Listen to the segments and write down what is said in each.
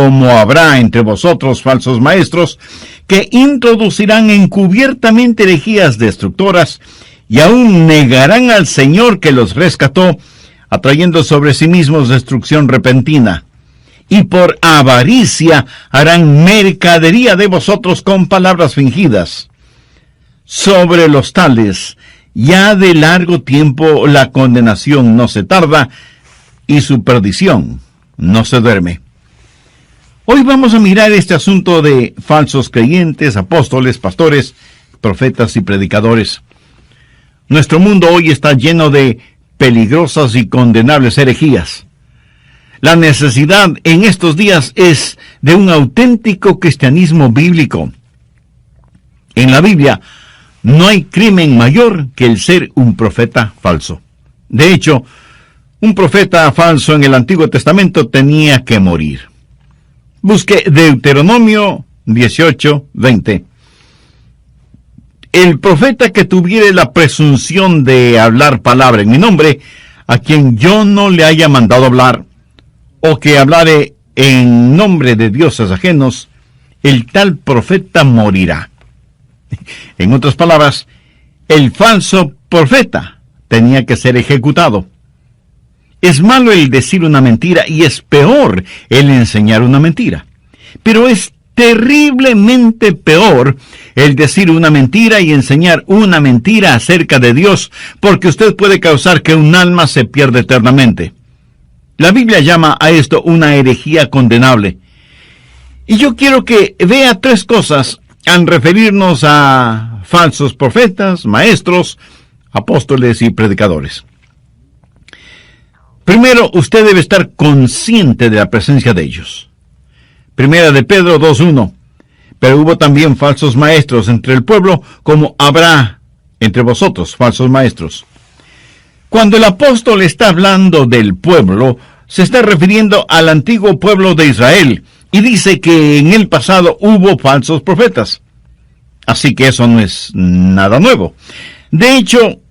como habrá entre vosotros falsos maestros, que introducirán encubiertamente herejías destructoras, y aún negarán al Señor que los rescató, atrayendo sobre sí mismos destrucción repentina. Y por avaricia harán mercadería de vosotros con palabras fingidas. Sobre los tales, ya de largo tiempo la condenación no se tarda, y su perdición no se duerme. Hoy vamos a mirar este asunto de falsos creyentes, apóstoles, pastores, profetas y predicadores. Nuestro mundo hoy está lleno de peligrosas y condenables herejías. La necesidad en estos días es de un auténtico cristianismo bíblico. En la Biblia no hay crimen mayor que el ser un profeta falso. De hecho, un profeta falso en el Antiguo Testamento tenía que morir. Busque Deuteronomio 18:20. El profeta que tuviere la presunción de hablar palabra en mi nombre, a quien yo no le haya mandado hablar, o que hablare en nombre de dioses ajenos, el tal profeta morirá. En otras palabras, el falso profeta tenía que ser ejecutado. Es malo el decir una mentira y es peor el enseñar una mentira. Pero es terriblemente peor el decir una mentira y enseñar una mentira acerca de Dios, porque usted puede causar que un alma se pierda eternamente. La Biblia llama a esto una herejía condenable. Y yo quiero que vea tres cosas al referirnos a falsos profetas, maestros, apóstoles y predicadores. Primero, usted debe estar consciente de la presencia de ellos. Primera de Pedro 2:1. Pero hubo también falsos maestros entre el pueblo, como habrá entre vosotros falsos maestros. Cuando el apóstol está hablando del pueblo, se está refiriendo al antiguo pueblo de Israel, y dice que en el pasado hubo falsos profetas. Así que eso no es nada nuevo. De hecho,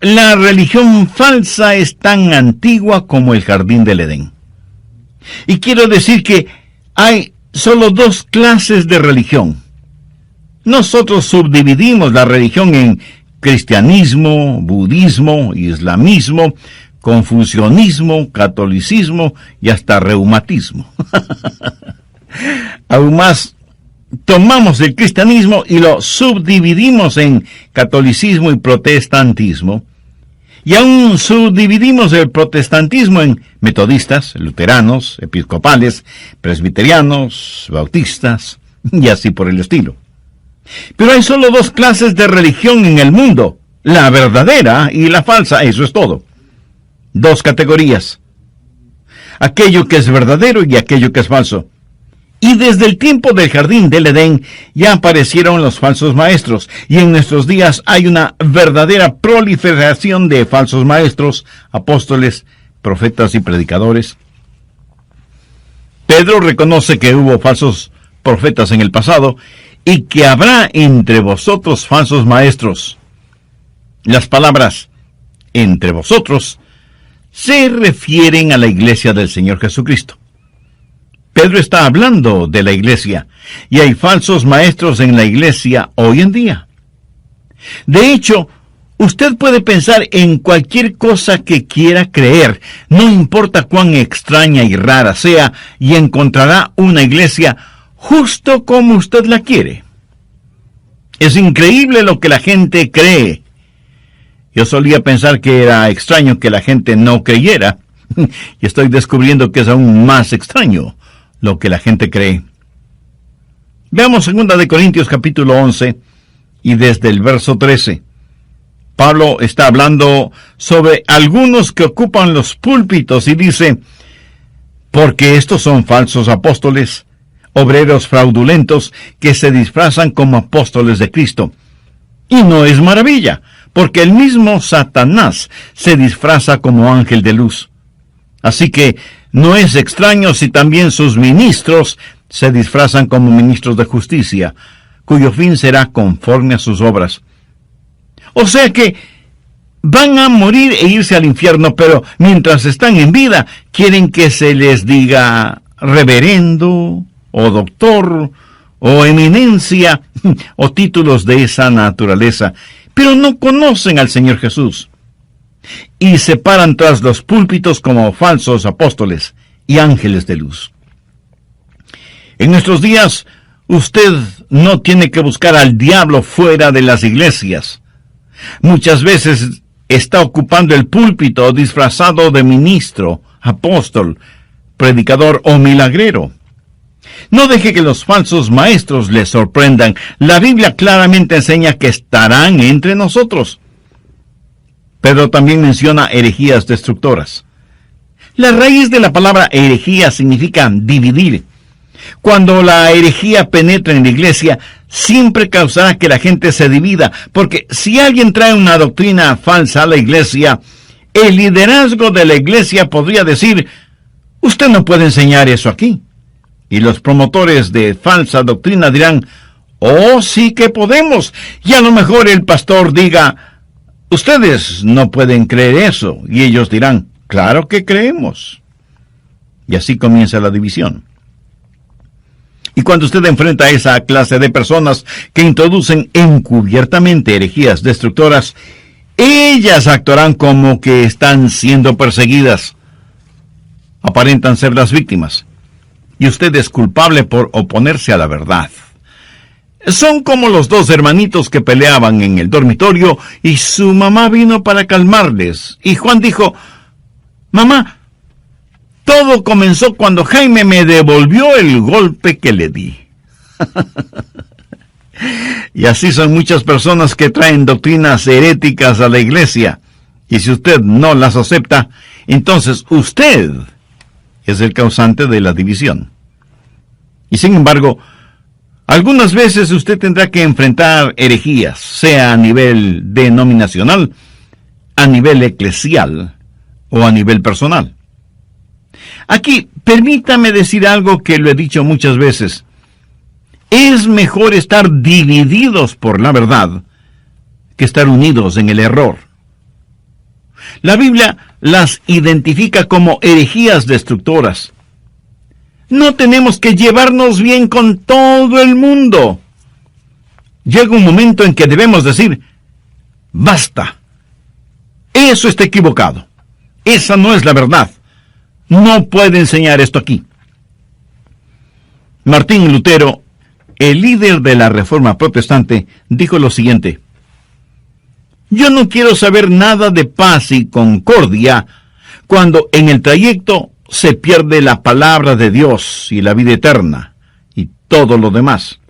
la religión falsa es tan antigua como el jardín del Edén. Y quiero decir que hay solo dos clases de religión. Nosotros subdividimos la religión en cristianismo, budismo, islamismo, confucianismo, catolicismo y hasta reumatismo. Aún más, tomamos el cristianismo y lo subdividimos en catolicismo y protestantismo, y aún subdividimos el protestantismo en metodistas, luteranos, episcopales, presbiterianos, bautistas, y así por el estilo. Pero hay solo dos clases de religión en el mundo, la verdadera y la falsa, eso es todo. Dos categorías: aquello que es verdadero y aquello que es falso. Y desde el tiempo del jardín del Edén ya aparecieron los falsos maestros, y en nuestros días hay una verdadera proliferación de falsos maestros, apóstoles, profetas y predicadores. Pedro reconoce que hubo falsos profetas en el pasado, y que habrá entre vosotros falsos maestros. Las palabras entre vosotros se refieren a la iglesia del Señor Jesucristo. Pedro está hablando de la iglesia, y hay falsos maestros en la iglesia hoy en día. De hecho, usted puede pensar en cualquier cosa que quiera creer, no importa cuán extraña y rara sea, y encontrará una iglesia justo como usted la quiere. Es increíble lo que la gente cree. Yo solía pensar que era extraño que la gente no creyera, y estoy descubriendo que es aún más extraño lo que la gente cree. Veamos 2 de Corintios capítulo 11, y desde el verso 13. Pablo está hablando sobre algunos que ocupan los púlpitos y dice: porque estos son falsos apóstoles, obreros fraudulentos que se disfrazan como apóstoles de Cristo. Y no es maravilla, porque el mismo Satanás se disfraza como ángel de luz. Así que no es extraño si también sus ministros se disfrazan como ministros de justicia, cuyo fin será conforme a sus obras. O sea que van a morir e irse al infierno, pero mientras están en vida, quieren que se les diga reverendo, o doctor, o eminencia, o títulos de esa naturaleza, pero no conocen al Señor Jesús, y se paran tras los púlpitos como falsos apóstoles y ángeles de luz. En nuestros días, usted no tiene que buscar al diablo fuera de las iglesias. Muchas veces está ocupando el púlpito disfrazado de ministro, apóstol, predicador o milagrero. No deje que los falsos maestros le sorprendan. La Biblia claramente enseña que estarán entre nosotros. Pedro también menciona herejías destructoras. La raíz de la palabra herejía significa dividir. Cuando la herejía penetra en la iglesia, siempre causará que la gente se divida, porque si alguien trae una doctrina falsa a la iglesia, el liderazgo de la iglesia podría decir: usted no puede enseñar eso aquí. Y los promotores de falsa doctrina dirán: oh, sí que podemos. Y a lo mejor el pastor diga: ustedes no pueden creer eso. Y ellos dirán: claro que creemos. Y así comienza la división. Y cuando usted enfrenta a esa clase de personas que introducen encubiertamente herejías destructoras, ellas actuarán como que están siendo perseguidas. Aparentan ser las víctimas, y usted es culpable por oponerse a la verdad. Son como los dos hermanitos que peleaban en el dormitorio y su mamá vino para calmarles. Y Juan dijo: mamá, todo comenzó cuando Jaime me devolvió el golpe que le di. Y así son muchas personas que traen doctrinas heréticas a la iglesia. Y si usted no las acepta, entonces usted es el causante de la división. Y sin embargo, algunas veces usted tendrá que enfrentar herejías, sea a nivel denominacional, a nivel eclesial o a nivel personal. Aquí, permítame decir algo que lo he dicho muchas veces. Es mejor estar divididos por la verdad que estar unidos en el error. La Biblia las identifica como herejías destructoras. No tenemos que llevarnos bien con todo el mundo. Llega un momento en que debemos decir: basta. Eso está equivocado. Esa no es la verdad. No puede enseñar esto aquí. Martín Lutero, el líder de la Reforma Protestante, dijo lo siguiente: yo no quiero saber nada de paz y concordia cuando en el trayecto se pierde la palabra de Dios y la vida eterna y todo lo demás.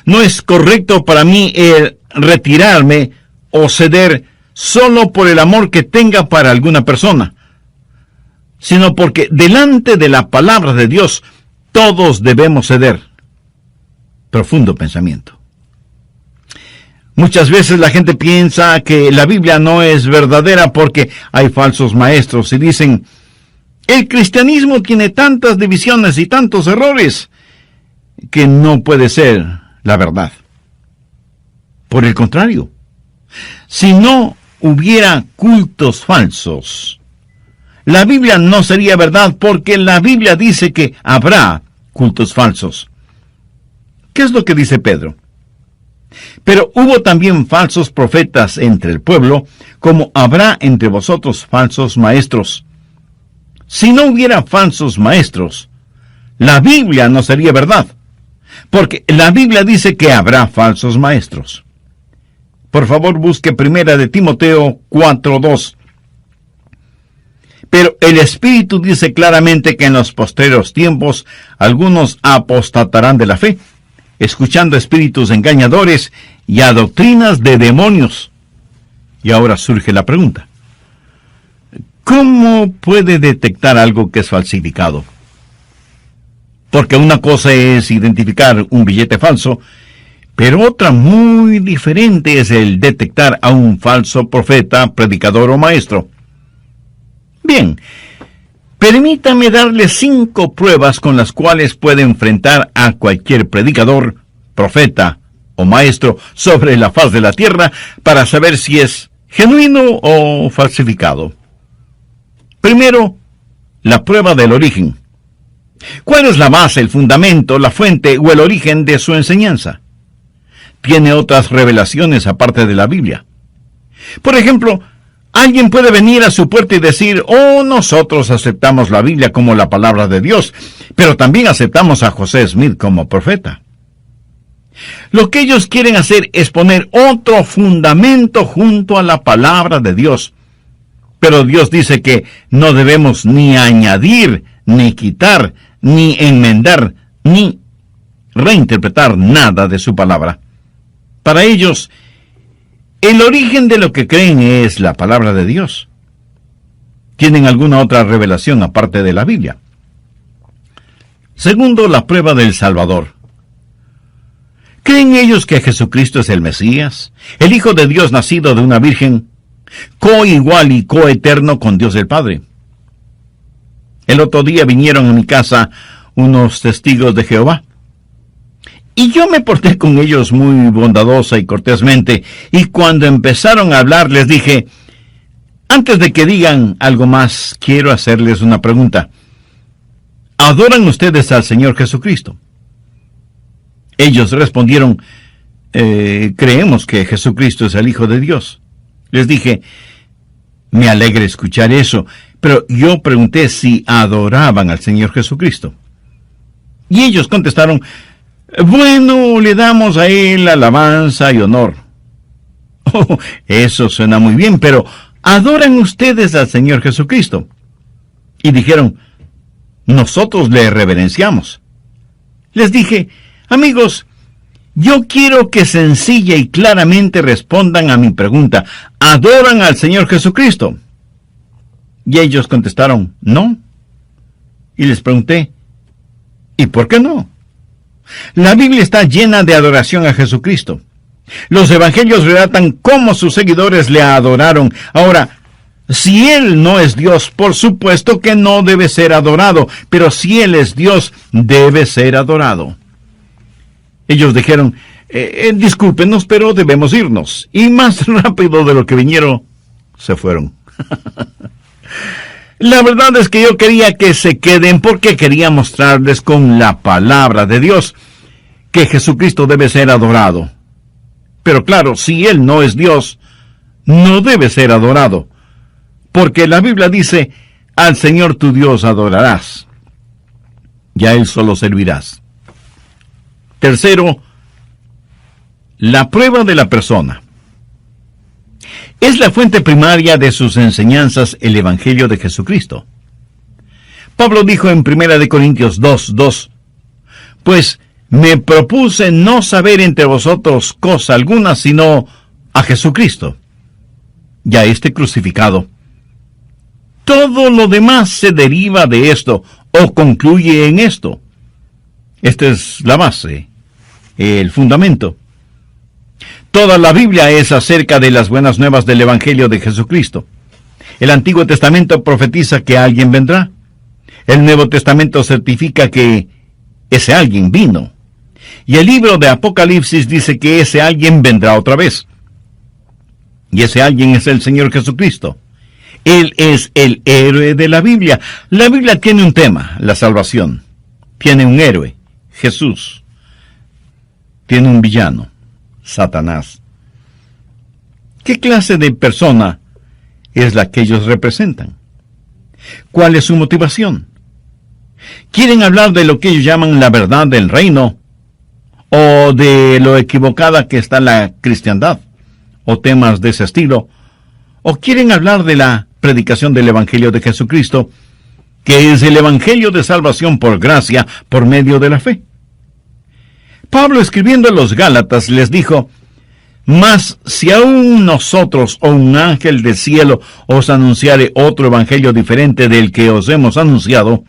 No es correcto para mí retirarme o ceder solo por el amor que tenga para alguna persona, sino porque delante de la palabra de Dios todos debemos ceder. Profundo pensamiento. Muchas veces la gente piensa que la Biblia no es verdadera porque hay falsos maestros y dicen: el cristianismo tiene tantas divisiones y tantos errores que no puede ser la verdad. Por el contrario, si no hubiera cultos falsos, la Biblia no sería verdad, porque la Biblia dice que habrá cultos falsos. ¿Qué es lo que dice Pedro? Pero hubo también falsos profetas entre el pueblo, como habrá entre vosotros falsos maestros. Si no hubiera falsos maestros, la Biblia no sería verdad, porque la Biblia dice que habrá falsos maestros. Por favor, busque 1 de Timoteo 4:2. Pero el Espíritu dice claramente que en los postreros tiempos algunos apostatarán de la fe, escuchando espíritus engañadores y a doctrinas de demonios. Y ahora surge la pregunta: ¿cómo puede detectar algo que es falsificado? Porque una cosa es identificar un billete falso, pero otra muy diferente es el detectar a un falso profeta, predicador o maestro. Bien, permítame darle 5 pruebas con las cuales puede enfrentar a cualquier predicador, profeta o maestro sobre la faz de la tierra para saber si es genuino o falsificado. Primero, la prueba del origen. ¿Cuál es la base, el fundamento, la fuente o el origen de su enseñanza? ¿Tiene otras revelaciones aparte de la Biblia? Por ejemplo, alguien puede venir a su puerta y decir, oh, nosotros aceptamos la Biblia como la palabra de Dios, pero también aceptamos a José Smith como profeta. Lo que ellos quieren hacer es poner otro fundamento junto a la palabra de Dios. Pero Dios dice que no debemos ni añadir, ni quitar, ni enmendar, ni reinterpretar nada de su palabra. Para ellos, el origen de lo que creen es la palabra de Dios. ¿Tienen alguna otra revelación aparte de la Biblia? Segundo, la prueba del Salvador. ¿Creen ellos que Jesucristo es el Mesías, el Hijo de Dios nacido de una virgen, coigual y coeterno con Dios el Padre? El otro día vinieron a mi casa unos testigos de Jehová, y yo me porté con ellos muy bondadosa y cortésmente, y cuando empezaron a hablar les dije, antes de que digan algo más, quiero hacerles una pregunta. ¿Adoran ustedes al Señor Jesucristo? Ellos respondieron, creemos que Jesucristo es el Hijo de Dios. Les dije, me alegra escuchar eso, pero yo pregunté si adoraban al Señor Jesucristo. Y ellos contestaron, bueno, le damos a Él alabanza y honor. Oh, eso suena muy bien, pero ¿adoran ustedes al Señor Jesucristo? Y dijeron, nosotros le reverenciamos. Les dije, amigos, yo quiero que sencilla y claramente respondan a mi pregunta. ¿Adoran al Señor Jesucristo? Y ellos contestaron, no. Y les pregunté, ¿y por qué no? La Biblia está llena de adoración a Jesucristo. Los evangelios relatan cómo sus seguidores le adoraron. Ahora, si Él no es Dios, por supuesto que no debe ser adorado, pero si Él es Dios, debe ser adorado. Ellos dijeron, discúlpenos, pero debemos irnos. Y más rápido de lo que vinieron, se fueron. La verdad es que yo quería que se queden porque quería mostrarles con la palabra de Dios que Jesucristo debe ser adorado. Pero claro, si Él no es Dios, no debe ser adorado. Porque la Biblia dice, al Señor tu Dios adorarás, y a Él solo servirás. Tercero, la prueba de la persona. Es la fuente primaria de sus enseñanzas el Evangelio de Jesucristo. Pablo dijo en 1 Corintios 2:2, pues me propuse no saber entre vosotros cosa alguna, sino a Jesucristo, y a este crucificado. Todo lo demás se deriva de esto, o concluye en esto. Esta es la base, el fundamento. Toda la Biblia es acerca de las buenas nuevas del Evangelio de Jesucristo. El Antiguo Testamento profetiza que alguien vendrá. El Nuevo Testamento certifica que ese alguien vino. Y el libro de Apocalipsis dice que ese alguien vendrá otra vez. Y ese alguien es el Señor Jesucristo. Él es el héroe de la Biblia. La Biblia tiene un tema, la salvación. Tiene un héroe, Jesús. Tiene un villano, Satanás. ¿Qué clase de persona es la que ellos representan? ¿Cuál es su motivación? ¿Quieren hablar de lo que ellos llaman la verdad del reino? ¿O de lo equivocada que está la cristiandad? ¿O temas de ese estilo? ¿O quieren hablar de la predicación del Evangelio de Jesucristo, que es el Evangelio de salvación por gracia, por medio de la fe? Pablo, escribiendo a los Gálatas, les dijo, mas si aún nosotros o un ángel del cielo os anunciare otro evangelio diferente del que os hemos anunciado,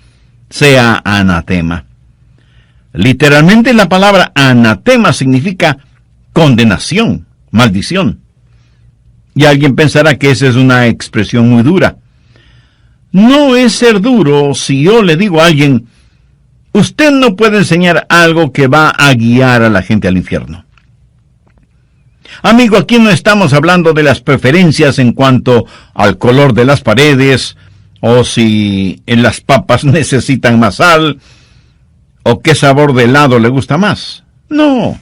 sea anatema. Literalmente la palabra anatema significa condenación, maldición. Y alguien pensará que esa es una expresión muy dura. No es ser duro si yo le digo a alguien, usted no puede enseñar algo que va a guiar a la gente al infierno. Amigo, aquí no estamos hablando de las preferencias en cuanto al color de las paredes, o si en las papas necesitan más sal, ¿O qué sabor de helado le gusta más? No.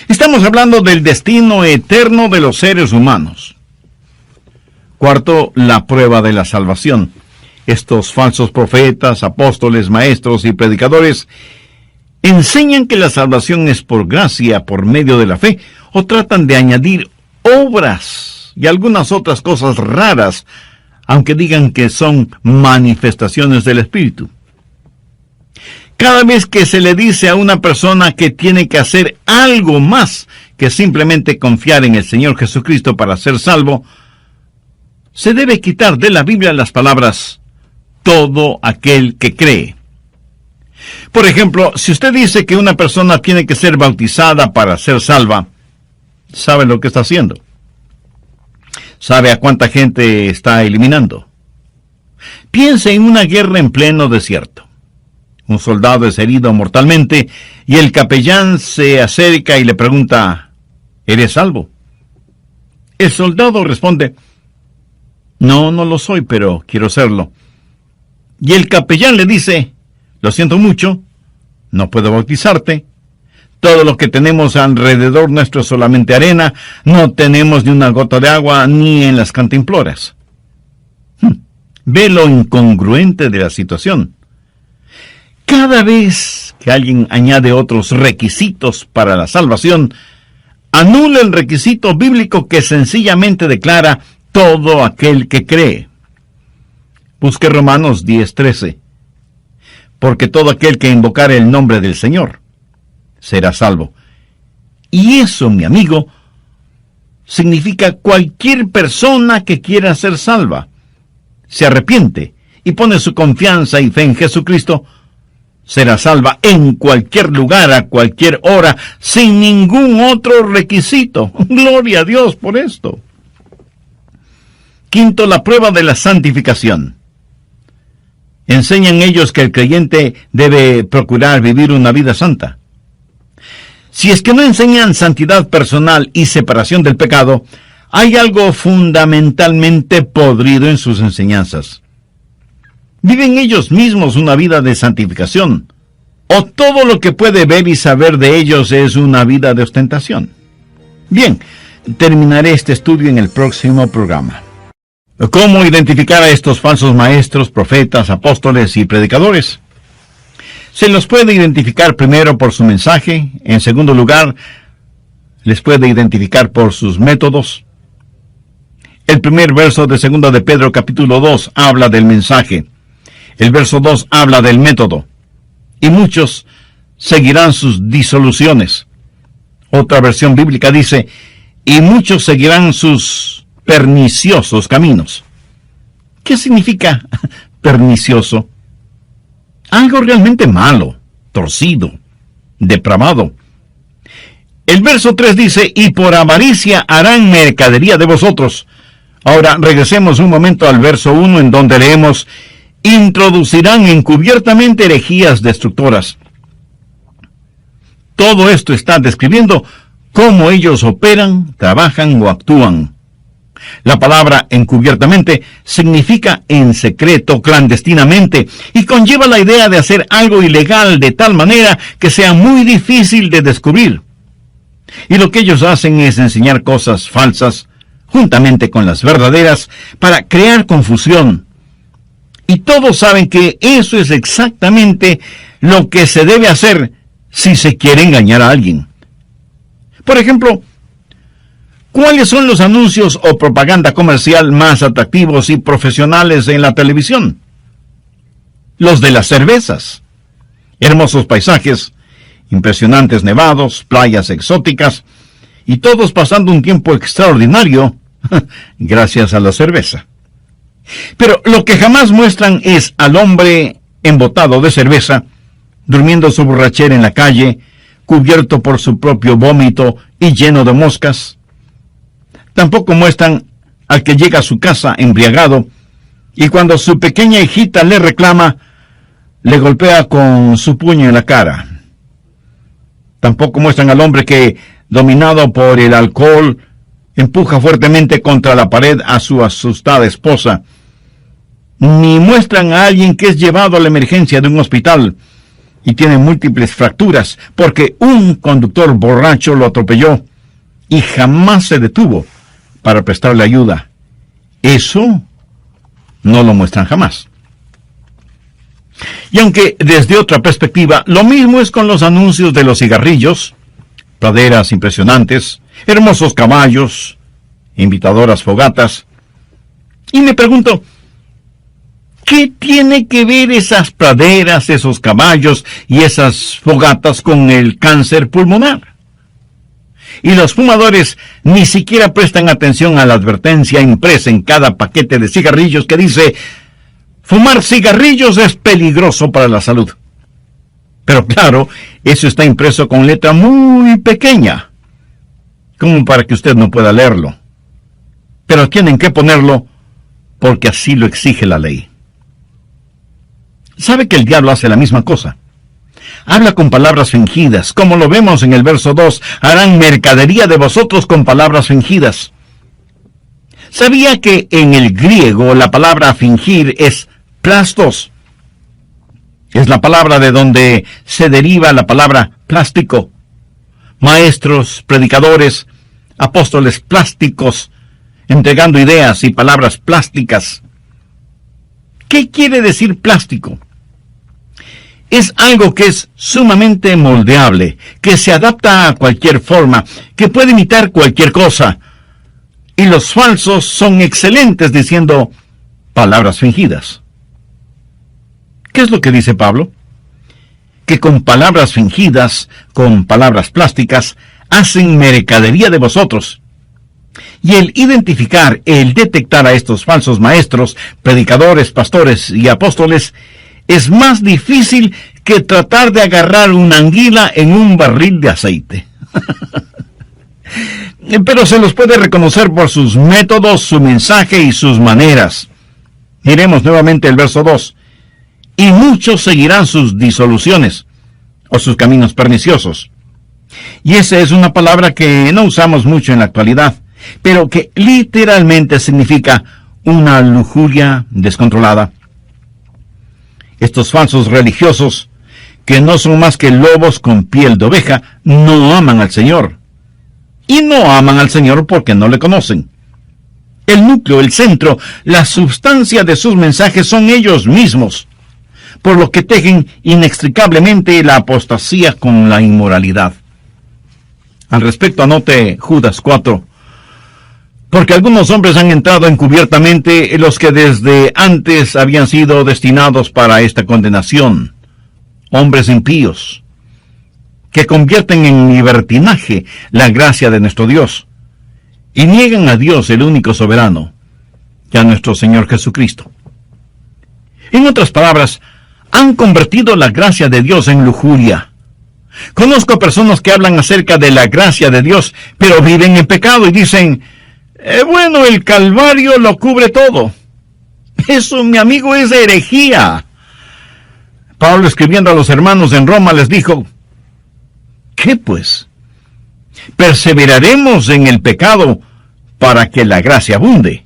Estamos hablando del destino eterno de los seres humanos. Cuarto, la prueba de la salvación. Estos falsos profetas, apóstoles, maestros y predicadores enseñan que la salvación es por gracia, por medio de la fe, o tratan de añadir obras y algunas otras cosas raras, aunque digan que son manifestaciones del Espíritu. Cada vez que se le dice a una persona que tiene que hacer algo más que simplemente confiar en el Señor Jesucristo para ser salvo, se debe quitar de la Biblia las palabras todo aquel que cree. Por ejemplo, si usted dice que una persona tiene que ser bautizada para ser salva, ¿sabe lo que está haciendo? ¿Sabe a cuánta gente está eliminando? Piense en una guerra en pleno desierto. Un soldado es herido mortalmente y el capellán se acerca y le pregunta, ¿eres salvo? El soldado responde, no lo soy, pero quiero serlo. Y el capellán le dice, lo siento mucho, no puedo bautizarte. Todo lo que tenemos alrededor nuestro es solamente arena, no tenemos ni una gota de agua ni en las cantimploras. Ve lo incongruente de la situación. Cada vez que alguien añade otros requisitos para la salvación, anula el requisito bíblico que sencillamente declara todo aquel que cree. Busque Romanos 10:13. Porque todo aquel que invocare el nombre del Señor será salvo. Y eso, mi amigo, significa cualquier persona que quiera ser salva, se arrepiente y pone su confianza y fe en Jesucristo, será salva en cualquier lugar, a cualquier hora, sin ningún otro requisito. Gloria a Dios por esto. Quinto, la prueba de la santificación. Enseñan ellos que el creyente debe procurar vivir una vida santa. Si es que no enseñan santidad personal y separación del pecado, hay algo fundamentalmente podrido en sus enseñanzas. ¿Viven ellos mismos una vida de santificación? ¿O todo lo que puede ver y saber de ellos es una vida de ostentación? Bien, terminaré este estudio en el próximo programa. ¿Cómo identificar a estos falsos maestros, profetas, apóstoles y predicadores? Se los puede identificar primero por su mensaje. En segundo lugar, les puede identificar por sus métodos. El primer verso de 2 de Pedro capítulo 2 habla del mensaje. El verso 2 habla del método. Y muchos seguirán sus disoluciones. Otra versión bíblica dice, y muchos seguirán sus perniciosos caminos. ¿Qué significa pernicioso? Algo realmente malo, torcido, depravado. El verso 3 dice, y por avaricia harán mercadería de vosotros. Ahora regresemos un momento al verso 1 en donde leemos, introducirán encubiertamente herejías destructoras. Todo esto está describiendo cómo ellos operan, trabajan o actúan. La palabra encubiertamente significa en secreto, clandestinamente, y conlleva la idea de hacer algo ilegal de tal manera que sea muy difícil de descubrir. Y lo que ellos hacen es enseñar cosas falsas, juntamente con las verdaderas, para crear confusión. Y todos saben que eso es exactamente lo que se debe hacer si se quiere engañar a alguien. Por ejemplo, ¿cuáles son los anuncios o propaganda comercial más atractivos y profesionales en la televisión? Los de las cervezas. Hermosos paisajes, impresionantes nevados, playas exóticas, y todos pasando un tiempo extraordinario gracias a la cerveza. Pero lo que jamás muestran es al hombre embotado de cerveza, durmiendo su borrachera en la calle, cubierto por su propio vómito y lleno de moscas. Tampoco muestran al que llega a su casa embriagado, y cuando su pequeña hijita le reclama, le golpea con su puño en la cara. Tampoco muestran al hombre que, dominado por el alcohol, empuja fuertemente contra la pared a su asustada esposa. Ni muestran a alguien que es llevado a la emergencia de un hospital, y tiene múltiples fracturas porque un conductor borracho lo atropelló y jamás se detuvo para prestarle ayuda. Eso no lo muestran jamás. Y aunque desde otra perspectiva, lo mismo es con los anuncios de los cigarrillos, praderas impresionantes, hermosos caballos, invitadoras fogatas. Y me pregunto, ¿qué tiene que ver esas praderas, esos caballos y esas fogatas con el cáncer pulmonar? Y los fumadores ni siquiera prestan atención a la advertencia impresa en cada paquete de cigarrillos que dice: fumar cigarrillos es peligroso para la salud. Pero claro, eso está impreso con letra muy pequeña, como para que usted no pueda leerlo. Pero tienen que ponerlo porque así lo exige la ley. ¿Sabe que el diablo hace la misma cosa? Habla con palabras fingidas, como lo vemos en el verso 2, harán mercadería de vosotros con palabras fingidas. ¿Sabía que en el griego la palabra fingir es plastos? Es la palabra de donde se deriva la palabra plástico. Maestros, predicadores, apóstoles plásticos, entregando ideas y palabras plásticas. ¿Qué quiere decir plástico? Es algo que es sumamente moldeable, que se adapta a cualquier forma, que puede imitar cualquier cosa. Y los falsos son excelentes diciendo palabras fingidas. ¿Qué es lo que dice Pablo? Que con palabras fingidas, con palabras plásticas, hacen mercadería de vosotros. Y el identificar, el detectar a estos falsos maestros, predicadores, pastores y apóstoles, es más difícil que tratar de agarrar una anguila en un barril de aceite. Pero se los puede reconocer por sus métodos, su mensaje y sus maneras. Miremos nuevamente el verso 2. Y muchos seguirán sus disoluciones, o sus caminos perniciosos. Y esa es una palabra que no usamos mucho en la actualidad, pero que literalmente significa una lujuria descontrolada. Estos falsos religiosos, que no son más que lobos con piel de oveja, no aman al Señor. Y no aman al Señor porque no le conocen. El núcleo, el centro, la sustancia de sus mensajes son ellos mismos, por lo que tejen inextricablemente la apostasía con la inmoralidad. Al respecto, anote Judas 4, porque algunos hombres han entrado encubiertamente, los que desde antes habían sido destinados para esta condenación, hombres impíos, que convierten en libertinaje la gracia de nuestro Dios, y niegan a Dios, el único soberano, y a nuestro Señor Jesucristo. En otras palabras, han convertido la gracia de Dios en lujuria. Conozco personas que hablan acerca de la gracia de Dios, pero viven en pecado y dicen: bueno, el Calvario lo cubre todo. Eso, mi amigo, es herejía. Pablo, escribiendo a los hermanos en Roma, les dijo: ¿qué pues? ¿Perseveraremos en el pecado para que la gracia abunde?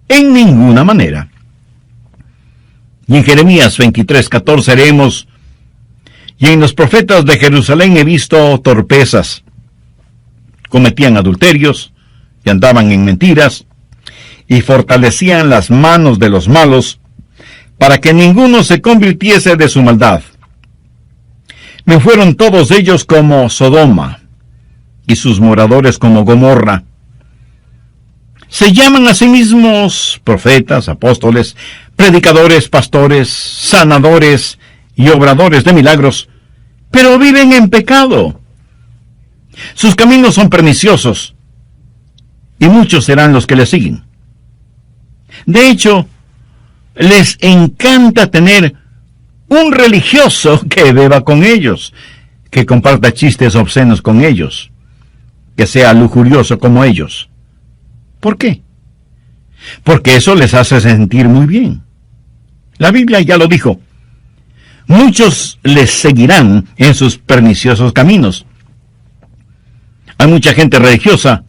En ninguna manera. Y en Jeremías 23:14 leemos: y en los profetas de Jerusalén he visto torpezas. Cometían adulterios y andaban en mentiras, y fortalecían las manos de los malos, para que ninguno se convirtiese de su maldad. Me fueron todos ellos como Sodoma, y sus moradores como Gomorra. Se llaman a sí mismos profetas, apóstoles, predicadores, pastores, sanadores y obradores de milagros, pero viven en pecado. Sus caminos son perniciosos, y muchos serán los que le siguen. De hecho, les encanta tener un religioso que beba con ellos, que comparta chistes obscenos con ellos, que sea lujurioso como ellos. ¿Por qué? Porque eso les hace sentir muy bien. La Biblia ya lo dijo: muchos les seguirán en sus perniciosos caminos. Hay mucha gente religiosa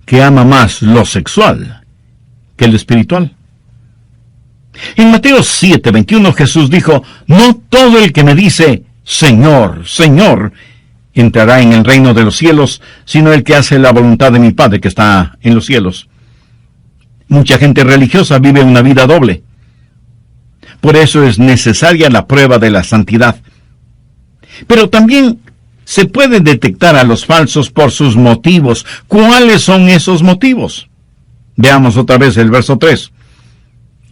que ama más lo sexual que lo espiritual. En Mateo 7:21 Jesús dijo: no todo el que me dice, Señor, Señor, entrará en el reino de los cielos, sino el que hace la voluntad de mi Padre que está en los cielos. Mucha gente religiosa vive una vida doble. Por eso es necesaria la prueba de la santidad. Pero también se puede detectar a los falsos por sus motivos. ¿Cuáles son esos motivos? Veamos otra vez el verso 3.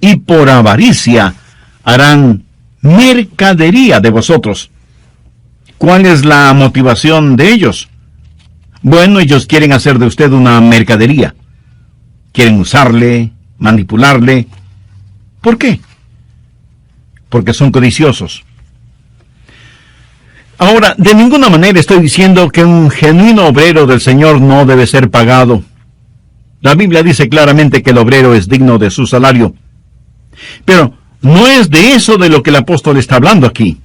Y por avaricia harán mercadería de vosotros. ¿Cuál es la motivación de ellos? Bueno, ellos quieren hacer de usted una mercadería. Quieren usarle, manipularle. ¿Por qué? Porque son codiciosos. Ahora, de ninguna manera estoy diciendo que un genuino obrero del Señor no debe ser pagado. La Biblia dice claramente que el obrero es digno de su salario. Pero no es de eso de lo que el apóstol está hablando aquí.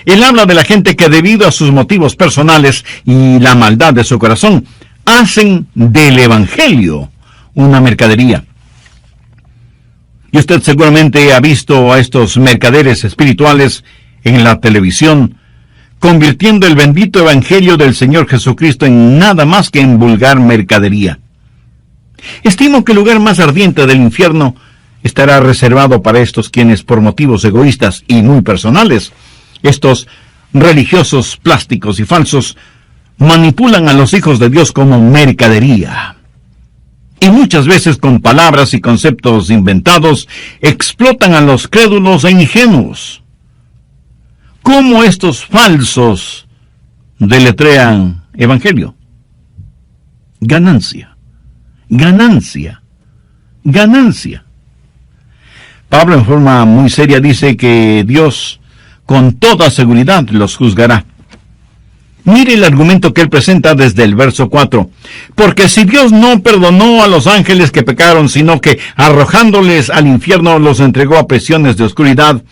Él habla de la gente que debido a sus motivos personales y la maldad de su corazón, hacen del Evangelio una mercadería. Y usted seguramente ha visto a estos mercaderes espirituales en la televisión, convirtiendo el bendito Evangelio del Señor Jesucristo en nada más que en vulgar mercadería. Estimo que el lugar más ardiente del infierno estará reservado para estos quienes, por motivos egoístas y muy personales, estos religiosos plásticos y falsos, manipulan a los hijos de Dios como mercadería. Y muchas veces con palabras y conceptos inventados, explotan a los crédulos e ingenuos. ¿Cómo estos falsos deletrean evangelio? Ganancia, ganancia, ganancia. Pablo en forma muy seria dice que Dios con toda seguridad los juzgará. Mire el argumento que él presenta desde el verso 4. Porque si Dios no perdonó a los ángeles que pecaron, sino que arrojándoles al infierno los entregó a prisiones de oscuridad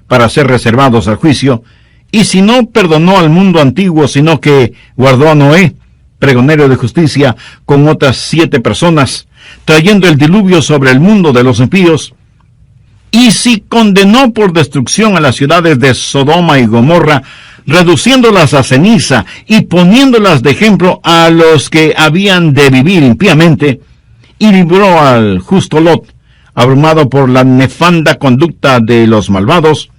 para ser reservados al juicio, y si no perdonó al mundo antiguo, sino que guardó a Noé, pregonero de justicia, con otras 7 personas, trayendo el diluvio sobre el mundo de los impíos, y si condenó por destrucción a las ciudades de Sodoma y Gomorra, reduciéndolas a ceniza y poniéndolas de ejemplo a los que habían de vivir impíamente, y libró al justo Lot, abrumado por la nefanda conducta de los malvados.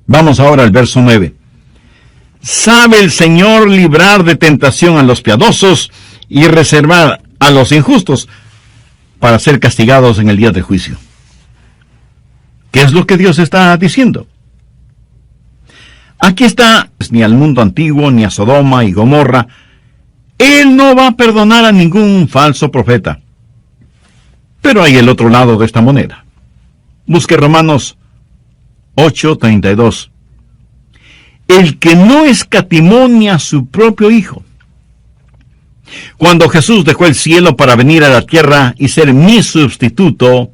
Vamos ahora al verso 9. Sabe el Señor librar de tentación a los piadosos y reservar a los injustos para ser castigados en el día del juicio. ¿Qué es lo que Dios está diciendo? Aquí está, ni al mundo antiguo, ni a Sodoma y Gomorra. Él no va a perdonar a ningún falso profeta. Pero hay el otro lado de esta moneda. Busque Romanos 8:32. El que no escatimó ni a su propio Hijo. Cuando Jesús dejó el cielo para venir a la tierra y ser mi sustituto,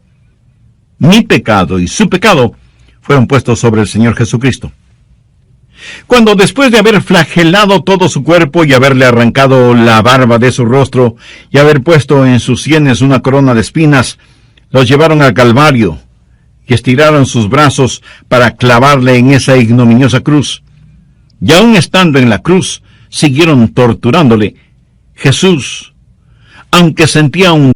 mi pecado y su pecado fueron puestos sobre el Señor Jesucristo. Cuando después de haber flagelado todo su cuerpo y haberle arrancado la barba de su rostro y haber puesto en sus sienes una corona de espinas, los llevaron al Calvario y estiraron sus brazos para clavarle en esa ignominiosa cruz. Y aun estando en la cruz, siguieron torturándole. Jesús, aunque sentía un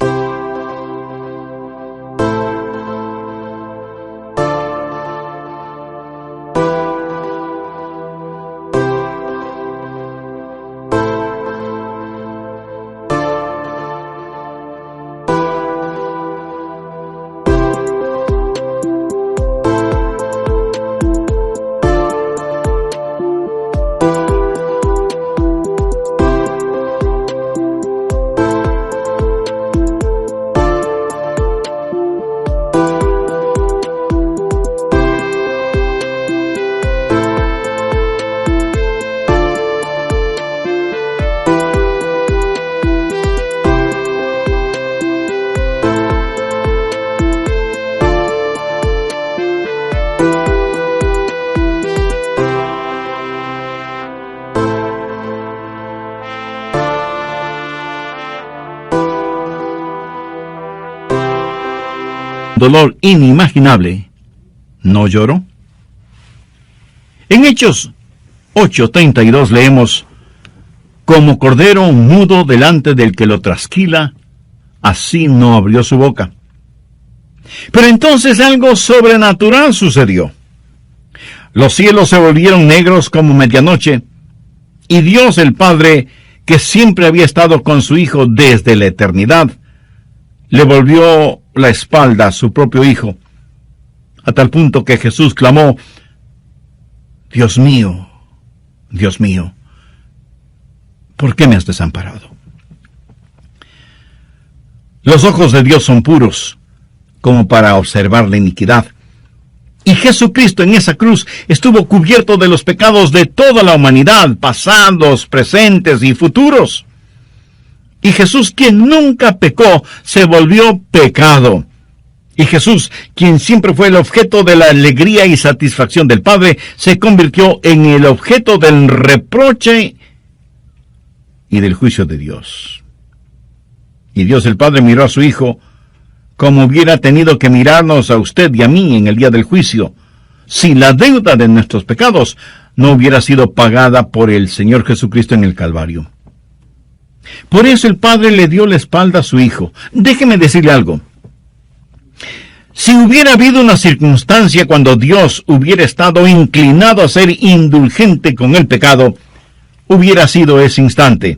dolor inimaginable, ¿no lloró? En Hechos 8:32 leemos: como cordero mudo delante del que lo trasquila, así no abrió su boca. Pero entonces algo sobrenatural sucedió. Los cielos se volvieron negros como medianoche, y Dios el Padre, que siempre había estado con su Hijo desde la eternidad, le volvió la espalda a su propio Hijo, a tal punto que Jesús clamó: Dios mío, ¿por qué me has desamparado? Los ojos de Dios son puros, como para observar la iniquidad. Y Jesucristo en esa cruz estuvo cubierto de los pecados de toda la humanidad, pasados, presentes y futuros. Y Jesús, quien nunca pecó, se volvió pecado. Y Jesús, quien siempre fue el objeto de la alegría y satisfacción del Padre, se convirtió en el objeto del reproche y del juicio de Dios. Y Dios el Padre miró a su Hijo como hubiera tenido que mirarnos a usted y a mí en el día del juicio, si la deuda de nuestros pecados no hubiera sido pagada por el Señor Jesucristo en el Calvario. Por eso el Padre le dio la espalda a su Hijo. Déjeme decirle algo. Si hubiera habido una circunstancia cuando Dios hubiera estado inclinado a ser indulgente con el pecado, hubiera sido ese instante,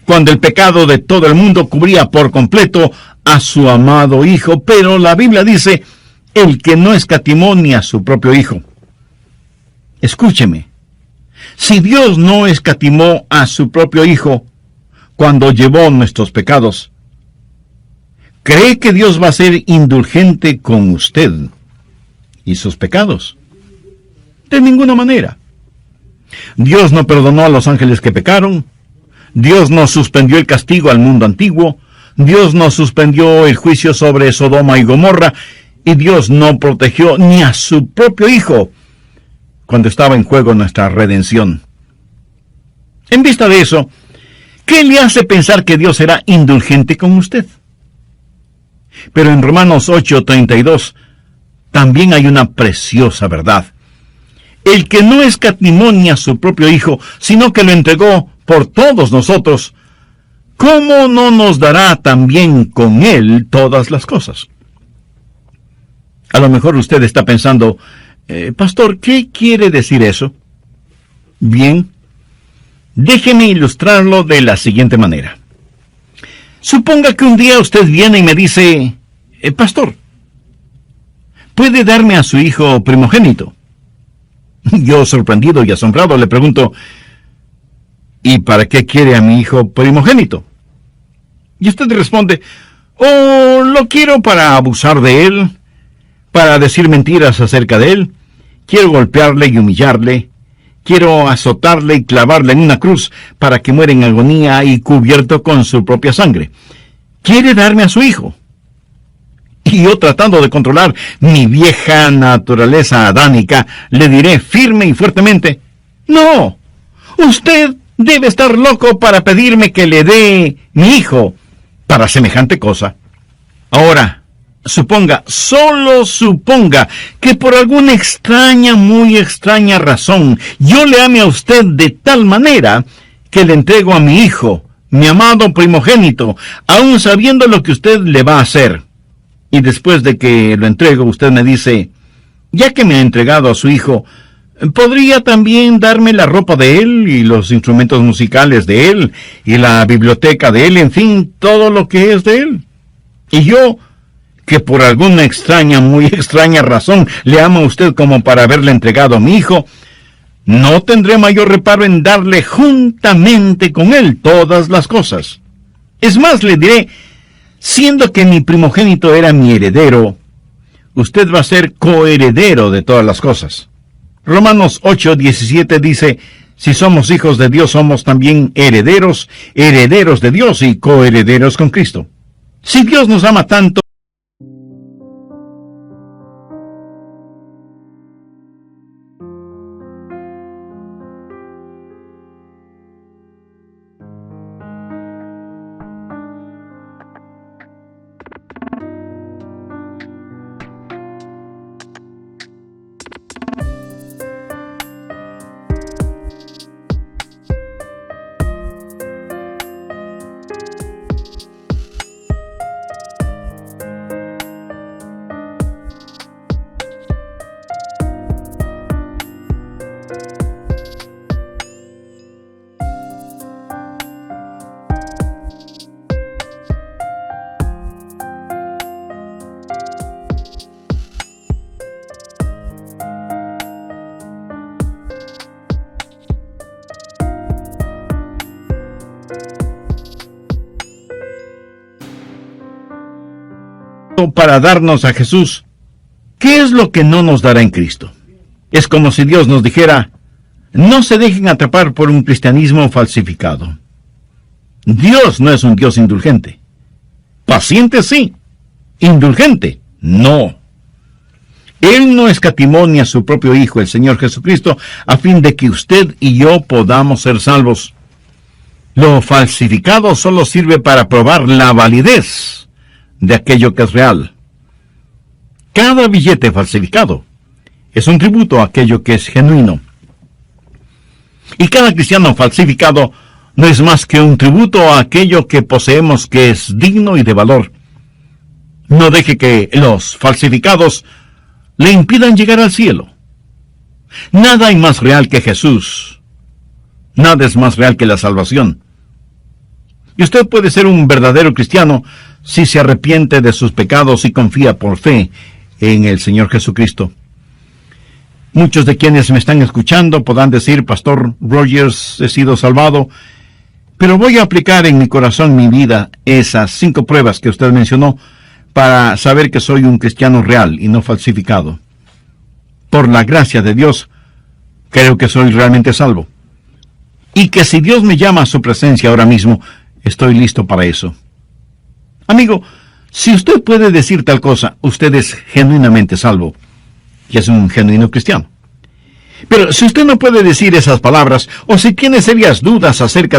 cuando el pecado de todo el mundo cubría por completo a su amado Hijo. Pero la Biblia dice: el que no escatimó ni a su propio Hijo. Escúcheme, si Dios no escatimó a su propio Hijo cuando llevó nuestros pecados, ¿cree que Dios va a ser indulgente con usted y sus pecados? De ninguna manera. Dios no perdonó a los ángeles que pecaron. Dios no suspendió el castigo al mundo antiguo. Dios no suspendió el juicio sobre Sodoma y Gomorra. Y Dios no protegió ni a su propio Hijo cuando estaba en juego nuestra redención. En vista de eso, ¿qué le hace pensar que Dios será indulgente con usted? Pero en Romanos 8:32 también hay una preciosa verdad. El que no escatimó ni a su propio Hijo, sino que lo entregó por todos nosotros, ¿cómo no nos dará también con Él todas las cosas? A lo mejor usted está pensando: pastor, ¿qué quiere decir eso? Bien, déjeme ilustrarlo de la siguiente manera. Suponga que un día usted viene y me dice: pastor, ¿puede darme a su hijo primogénito? Yo, sorprendido y asombrado, le pregunto: ¿y para qué quiere a mi hijo primogénito? Y usted responde: oh, lo quiero para abusar de él, para decir mentiras acerca de él, quiero golpearle y humillarle, quiero azotarle y clavarle en una cruz para que muera en agonía y cubierto con su propia sangre. ¿Quiere darme a su hijo? Y yo, tratando de controlar mi vieja naturaleza adánica, le diré firme y fuertemente: no, usted debe estar loco para pedirme que le dé mi hijo para semejante cosa. Ahora, suponga, solo suponga, que por alguna extraña, muy extraña razón, yo le ame a usted de tal manera que le entrego a mi hijo, mi amado primogénito, aun sabiendo lo que usted le va a hacer. Y después de que lo entrego, usted me dice: ya que me ha entregado a su hijo, ¿podría también darme la ropa de él, y los instrumentos musicales de él, y la biblioteca de él, en fin, todo lo que es de él? Y yo, que por alguna extraña, muy extraña razón, le amo a usted como para haberle entregado a mi hijo, no tendré mayor reparo en darle juntamente con él todas las cosas. Es más, le diré: siendo que mi primogénito era mi heredero, usted va a ser coheredero de todas las cosas. Romanos 8:17 dice: si somos hijos de Dios, somos también herederos, herederos de Dios y coherederos con Cristo. Si Dios nos ama tanto, para darnos a Jesús, ¿qué es lo que no nos dará en Cristo? Es como si Dios nos dijera, no se dejen atrapar por un cristianismo falsificado. Dios no es un Dios indulgente. Paciente sí, indulgente no. Él no escatimó ni a su propio Hijo, el Señor Jesucristo, a fin de que usted y yo podamos ser salvos. Lo falsificado solo sirve para probar la validez de aquello que es real. Cada billete falsificado es un tributo a aquello que es genuino. Y cada cristiano falsificado no es más que un tributo a aquello que poseemos que es digno y de valor. No deje que los falsificados le impidan llegar al cielo. Nada hay más real que Jesús. Nada es más real que la salvación. Y usted puede ser un verdadero cristiano si se arrepiente de sus pecados y confía por fe en el Señor Jesucristo. Muchos de quienes me están escuchando podrán decir, Pastor Rogers, he sido salvado, pero voy a aplicar en mi corazón, mi vida, esas 5 pruebas que usted mencionó para saber que soy un cristiano real y no falsificado. Por la gracia de Dios, creo que soy realmente salvo. Y que si Dios me llama a su presencia ahora mismo, estoy listo para eso. Amigo, si usted puede decir tal cosa, usted es genuinamente salvo y es un genuino cristiano. Pero si usted no puede decir esas palabras, o si tiene serias dudas acerca de